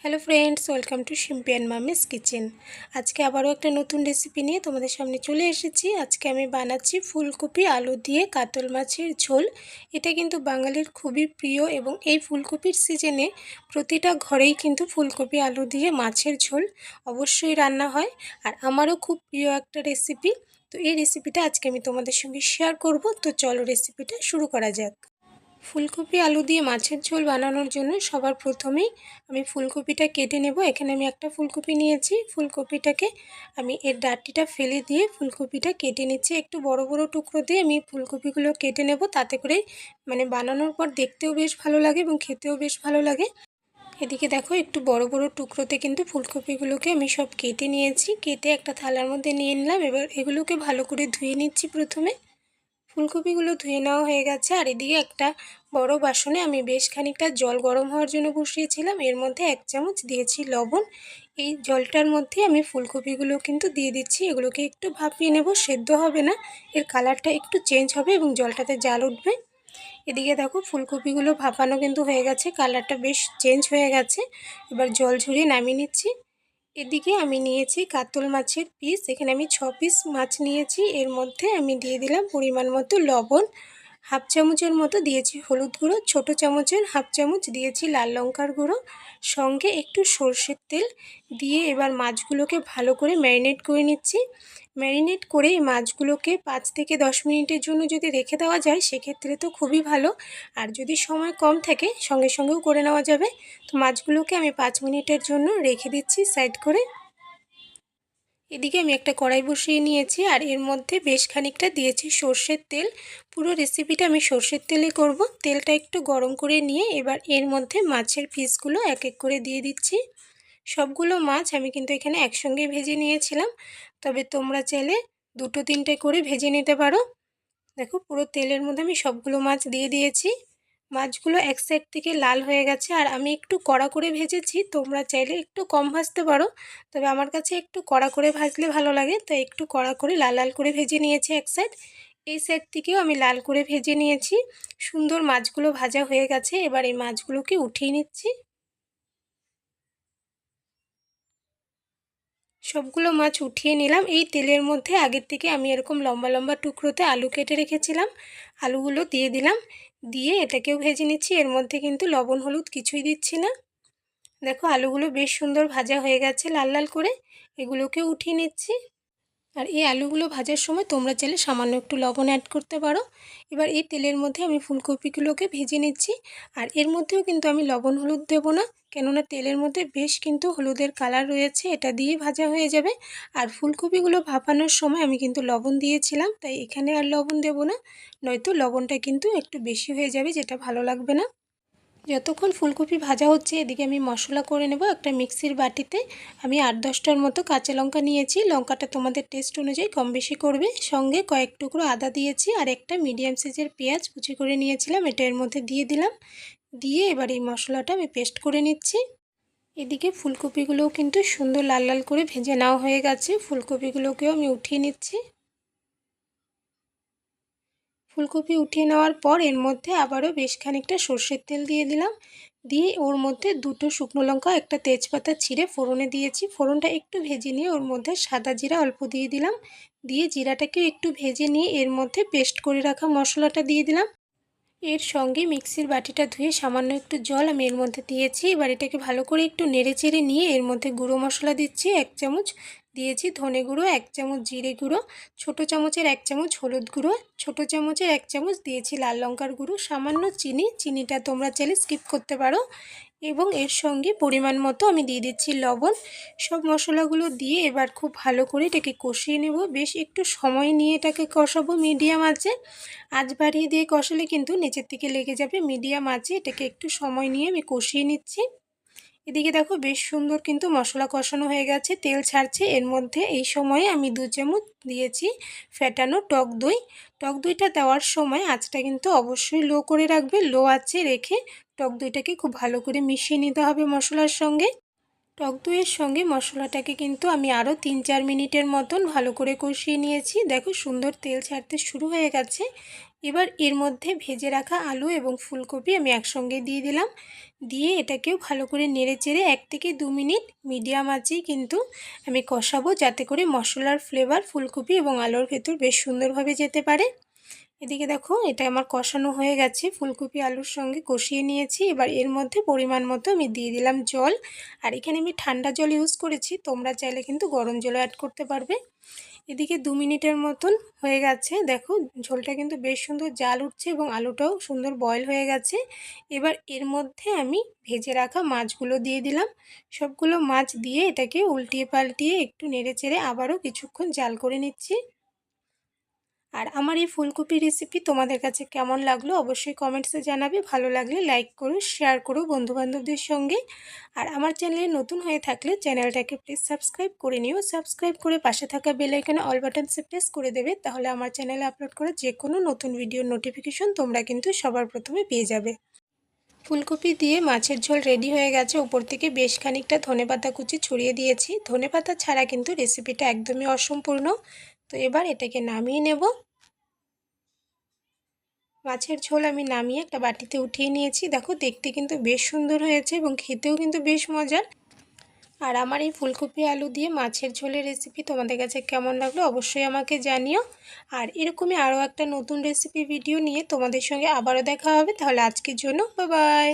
Hello friends, welcome to Shimpi and mummy's kitchen. আজকে আবারও একটা নতুন রেসিপি নিয়ে তোমাদের সামনে চলে এসেছি। আজকে আমি বানাচ্ছি ফুলকপি আলু দিয়ে কাতল মাছের ঝোল। এটা কিন্তু বাঙালির খুবই প্রিয় এবং এই ফুলকপির সিজনে প্রতিটা ঘরেই কিন্তু ফুলকপি আলু দিয়ে মাছের ঝোল অবশ্যই রান্না হয়। আর আমারও খুব প্রিয় একটা রেসিপি। তো এই রেসিপিটা আজকে আমি তোমাদের সঙ্গে শেয়ার করব। তো চলো রেসিপিটা শুরু করা যাক। ফুলকপি আলু দিয়ে মাছের ঝোল বানানোর জন্য সবার প্রথমেই আমি ফুলকপিটা কেটে নেব। এখানে আমি একটা ফুলকপি নিয়েছি। ফুলকপিটাকে আমি এর ডাঁটিটা ফেলে দিয়ে ফুলকপিটা কেটে নিচ্ছি। একটু বড় বড় টুকরো দিয়ে আমি ফুলকপিগুলো কেটে নেব, তাতে করে বানানোর পর দেখতেও বেশ ভালো লাগে এবং খেতেও বেশ ভালো লাগে। এদিকে দেখো, একটু বড় বড় টুকরোতে কিন্তু ফুলকপিগুলোকে আমি সব কেটে নিয়েছি। কেটে একটা থালার মধ্যে নিয়ে নিলাম। এবার এগুলোকে ভালো করে ধুয়ে নিচ্ছি। প্রথমে ফুলকপিগুলো ধুয়ে নেওয়া হয়ে গেছে। আর এদিকে একটা বড় বাসনে আমি বেশ খানিকটা জল গরম হওয়ার জন্য বসিয়েছিলাম। এর মধ্যে 1 চামচ দিয়েছি লবণ। এই জলটার মধ্যে আমি ফুলকপিগুলো কিন্তু দিয়ে দিচ্ছি। এগুলোকে একটু ভাপিয়ে নেব, সেদ্ধ হবে না, এর কালারটা একটু চেঞ্জ হবে এবং জলটাতে জাল উঠবে। এদিকে দেখো, ফুলকপিগুলো ভাপানো কিন্তু হয়ে গেছে, কালারটা বেশ চেঞ্জ হয়ে গেছে। এবার জল ঝরিয়ে নামিয়ে নিচ্ছি। এদিকে আমি নিয়েছি কাতল মাছের পিস। এখানে আমি 6 পিস মাছ নিয়েছি। এর মধ্যে আমি দিয়ে দিলাম পরিমাণ মতো লবণ, হাফ চামচের মতো দিয়েছি হলুদ গুঁড়ো, ছোটো চামচের হাফ চামচ দিয়েছি লাল লঙ্কার গুঁড়ো, সঙ্গে একটু সর্ষের তেল দিয়ে এবার মাছগুলোকে ভালো করে ম্যারিনেট করে নিচ্ছি। ম্যারিনেট করে এই মাছগুলোকে 5 থেকে 10 মিনিটের জন্য যদি রেখে দেওয়া যায় সেক্ষেত্রে তো খুবই ভালো। আর যদি সময় কম থাকে সঙ্গে সঙ্গেও করে নেওয়া যাবে। তো মাছগুলোকে আমি 5 মিনিটের জন্য রেখে দিচ্ছি সাইড করে। এদিকে আমি একটা কড়াই বসিয়ে নিয়েছি আর এর মধ্যে বেশ খানিকটা দিয়েছি সর্ষের তেল। পুরো রেসিপিটা আমি সর্ষের তেলে করব। তেলটা একটু গরম করে নিয়ে এবার এর মধ্যে মাছের পিসগুলো এক এক করে দিয়ে দিচ্ছি। সবগুলো মাছ আমি কিন্তু এখানে একসঙ্গে ভেজে নিয়েছিলাম, তবে তোমরা চাইলে 2-3টে করে ভেজে নিতে পারো। দেখো, পুরো তেলের মধ্যে আমি সবগুলো মাছ দিয়ে দিয়েছি। মাছগুলো এক সাইড থেকে লাল হয়ে গেছে আর আমি একটু কড়া করে ভেজেছি। তোমরা চাইলে একটু কম ভাজতে পারো, তবে আমার কাছে একটু কড়া করে ভাজলে ভালো লাগে, তাই একটু কড়া করে লাল লাল করে ভেজে নিয়েছি এক সাইড। এই সাইড থেকেও আমি লাল করে ভেজে নিয়েছি। সুন্দর মাছগুলো ভাজা হয়ে গেছে। এবার এই মাছগুলোকে উঠিয়ে নিচ্ছি। সবগুলো মাছ উঠিয়ে নিলাম। এই তেলের মধ্যে আগের থেকে আমি এরকম লম্বা লম্বা টুকরোতে আলু কেটে রেখেছিলাম, আলুগুলো দিয়ে দিলাম। দিয়ে এটাকেও ভেজে নিচ্ছি। এর মধ্যে কিন্তু লবণ হলুদ কিছুই দিচ্ছি না। দেখো, আলুগুলো বেশ সুন্দর ভাজা হয়ে গেছে লাল লাল করে। এগুলোকে উঠিয়ে নিচ্ছি। আর এই আলুগুলো ভাজার সময় তোমরা চাইলে সামান্য একটু লবণ অ্যাড করতে পারো। এবার এই তেলের মধ্যে আমি ফুলকপিগুলোকে ভেজে নিচ্ছি। আর এর মধ্যেও কিন্তু আমি লবণ হলুদ দেবো না, কেননা তেলের মধ্যে বেশ কিন্তু হলুদের কালার রয়েছে, এটা দিয়ে ভাজা হয়ে যাবে। আর ফুলকপিগুলো ভাপানোর সময় আমি কিন্তু লবণ দিয়েছিলাম, তাই এখানে আর লবণ দেবো না, নয়তো লবণটা কিন্তু একটু বেশি হয়ে যাবে, যেটা ভালো লাগবে না। যতক্ষণ ফুলকপি ভাজা হচ্ছে এদিকে আমি মশলা করে নেব। একটা মিক্সির বাটিতে আমি 8-10টার মতো কাঁচা লঙ্কা নিয়েছি। লঙ্কাটা তোমাদের টেস্ট অনুযায়ী কম বেশি করবে। সঙ্গে কয়েক টুকরো আদা দিয়েছি আর একটা মিডিয়াম সাইজের পেঁয়াজ কুচি করে নিয়েছিলাম, এটা এর মধ্যে দিয়ে দিলাম। দিয়ে এবার এই মশলাটা আমি পেস্ট করে নিচ্ছি। এদিকে ফুলকপিগুলোও কিন্তু সুন্দর লাল লাল করে ভেজে নেওয়া হয়ে গেছে। ফুলকপিগুলোকেও আমি উঠিয়ে নিচ্ছি। ফুলকপি উঠিয়ে নেওয়ার পর এর মধ্যে আবারও বেশ খানিকটা সর্ষের তেল দিয়ে দিলাম। দিয়ে ওর মধ্যে 2টো শুকনো লঙ্কা, একটা তেজপাতা ছিঁড়ে ফোড়নে দিয়েছি। ফোড়নটা একটু ভেজে নিয়ে ওর মধ্যে সাদা জিরা অল্প দিয়ে দিলাম। দিয়ে জিরাটাকে একটু ভেজে নিয়ে এর মধ্যে পেস্ট করে রাখা মশলাটা দিয়ে দিলাম। এর সঙ্গে মিক্সির বাটিটা ধুয়ে সামান্য একটু জল আমি এর মধ্যে দিয়েছি। এবার এটাকে ভালো করে একটু নেড়ে চেড়ে নিয়ে এর মধ্যে গুঁড়ো মশলা দিচ্ছি 1 চামচ। দিয়েছি ধনে গুঁড়ো 1 চামচ, জিরে গুঁড়ো ছোটো চামচের 1 চামচ, হলুদ গুঁড়ো ছোটো চামচের 1 চামচ, দিয়েছি লাল লঙ্কার গুঁড়ো, সামান্য চিনি, চিনিটা তোমরা চাইলে স্কিপ করতে পারো, এবং এর সঙ্গে পরিমাণ মতো আমি দিয়ে দিচ্ছি লবণ। সব মশলাগুলো দিয়ে এবার খুব ভালো করে এটাকে কষিয়ে নেব। বেশ একটু সময় নিয়ে এটাকে কষাবো মিডিয়াম আঁচে। আঁচ বাড়িয়ে দিয়ে কষালে কিন্তু নিচের দিকে লেগে যাবে। মিডিয়াম আঁচে এটাকে একটু সময় নিয়ে আমি কষিয়ে নিচ্ছি। এদিকে দেখো, বেশ সুন্দর কিন্তু মশলা কষানো হয়ে গেছে, তেল ছাড়ছে। এর মধ্যে এই সময়ে আমি 2 চামচ দিয়েছি ফেটানো টক দই। টক দইটা দেওয়ার সময় আঁচটা কিন্তু অবশ্যই লো করে রাখবে। লো আঁচে রেখে টক দইটাকে খুব ভালো করে মিশিয়ে নিতে হবে মশলার সঙ্গে। টক দইয়ের সঙ্গে মশলাটাকে কিন্তু আমি আরও 3-4 মিনিটের মতন ভালো করে কষিয়ে নিয়েছি। দেখো সুন্দর তেল ছাড়তে শুরু হয়ে গেছে। এবার এর মধ্যে ভেজে রাখা আলু এবং ফুলকপি আমি একসঙ্গে দিয়ে দিলাম। দিয়ে এটাকেও ভালো করে নেড়েচেড়ে 1 থেকে 2 মিনিট মিডিয়াম আঁচেই কিন্তু আমি কষাবো, যাতে করে মশলার ফ্লেভার ফুলকপি এবং আলুর ভেতর বেশ সুন্দরভাবে যেতে পারে। এদিকে দেখো এটা আমার কষানো হয়ে গেছে, ফুলকপি আলুর সঙ্গে কষিয়ে নিয়েছি। এবার এর মধ্যে পরিমাণ মতো আমি দিয়ে দিলাম জল। আর এখানে আমি ঠান্ডা জল ইউজ করেছি, তোমরা চাইলে কিন্তু গরম জলও অ্যাড করতে পারবে। এদিকে 2 মিনিটের মতন হয়ে গেছে, দেখো ঝোলটা কিন্তু বেশ সুন্দর জাল উঠছে এবং আলুটাও সুন্দর বয়েল হয়ে গেছে। এবার এর মধ্যে আমি ভেজে রাখা মাছগুলো দিয়ে দিলাম। সবগুলো মাছ দিয়ে এটাকে উল্টিয়ে পাল্টিয়ে একটু নেড়েচেড়ে আবারও কিছুক্ষণ জাল করে নিচ্ছি। আর আমার এই ফুলকপি রেসিপি তোমাদের কাছে কেমন লাগলো অবশ্যই কমেন্টসে জানাবে। ভালো লাগলে লাইক করো, শেয়ার করো বন্ধুবান্ধবদের সঙ্গে। আর আমার চ্যানেলে নতুন হয়ে থাকলে চ্যানেলটাকে প্লিজ সাবস্ক্রাইব করে নিও। সাবস্ক্রাইব করে পাশে থাকা বেল আইকনে অল বাটনসে প্রেস করে দেবে, তাহলে আমার চ্যানেলে আপলোড করা যে কোনো নতুন ভিডিওর নোটিফিকেশন তোমরা কিন্তু সবার প্রথমে পেয়ে যাবে। ফুলকপি দিয়ে মাছের ঝোল রেডি হয়ে গেছে। উপর থেকে বেশ খানিকটা ধনেপাতা কুচি ছড়িয়ে দিয়েছি। ধনেপাতা ছাড়া কিন্তু রেসিপিটা একদমই অসম্পূর্ণ। তো এবার এটাকে নামিয়ে নেব। মাছের ঝোল আমি নামিয়ে একটা বাটিতে উঠিয়ে নিয়েছি। দেখো দেখতে কিন্তু বেশ সুন্দর হয়েছে এবং খেতেও কিন্তু বেশ মজার। আর আমার এই ফুলকপি আলু দিয়ে মাছের ঝোলের রেসিপি তোমাদের কাছে কেমন লাগলো অবশ্যই আমাকে জানিও। আর এরকমই আরও একটা নতুন রেসিপি ভিডিও নিয়ে তোমাদের সঙ্গে আবারও দেখা হবে। তাহলে আজকের জন্য বাই বাই।